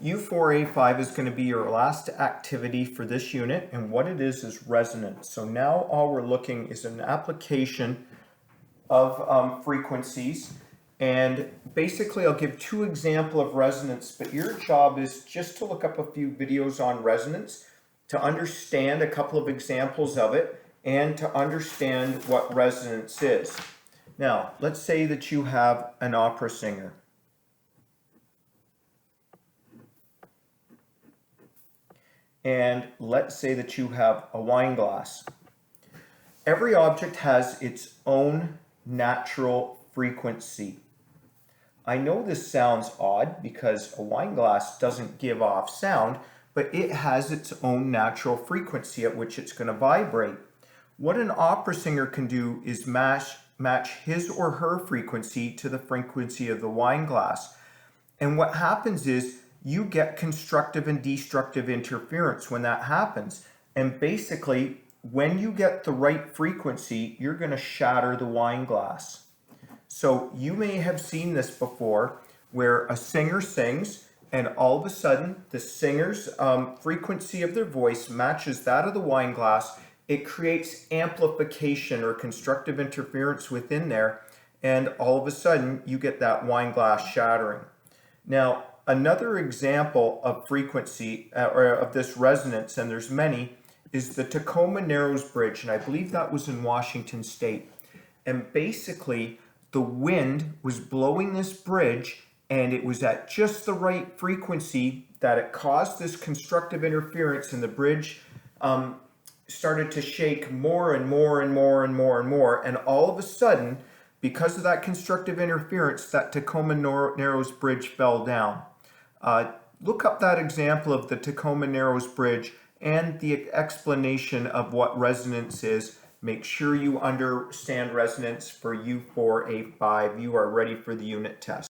U4A5 is going to be your last activity for this unit, and what it is resonance. So now all we're looking is an application of frequencies, and basically I'll give two examples of resonance, but your job is just to look up a few videos on resonance to understand a couple of examples of it and to understand what resonance is. Now, let's say that you have an opera singer. And let's say that you have a wine glass. Every object has its own natural frequency. I know this sounds odd because a wine glass doesn't give off sound, but it has its own natural frequency at which it's going to vibrate. What an opera singer can do is match his or her frequency to the frequency of the wine glass. And what happens is you get constructive and destructive interference when that happens. And basically, when you get the right frequency, you're going to shatter the wine glass. So you may have seen this before where a singer sings and all of a sudden the singer's frequency of their voice matches that of the wine glass. It creates amplification or constructive interference within there, and all of a sudden you get that wine glass shattering. Now, another example of frequency or of this resonance, and there's many, is the Tacoma Narrows Bridge, and I believe that was in Washington State. And basically, the wind was blowing this bridge, and it was at just the right frequency that it caused this constructive interference, and the bridge started to shake more and more and more and more and more, and all of a sudden, because of that constructive interference, that Tacoma Narrows Bridge fell down. Look up that example of the Tacoma Narrows Bridge and the explanation of what resonance is. Make sure you understand resonance for U4A5. You are ready for the unit test.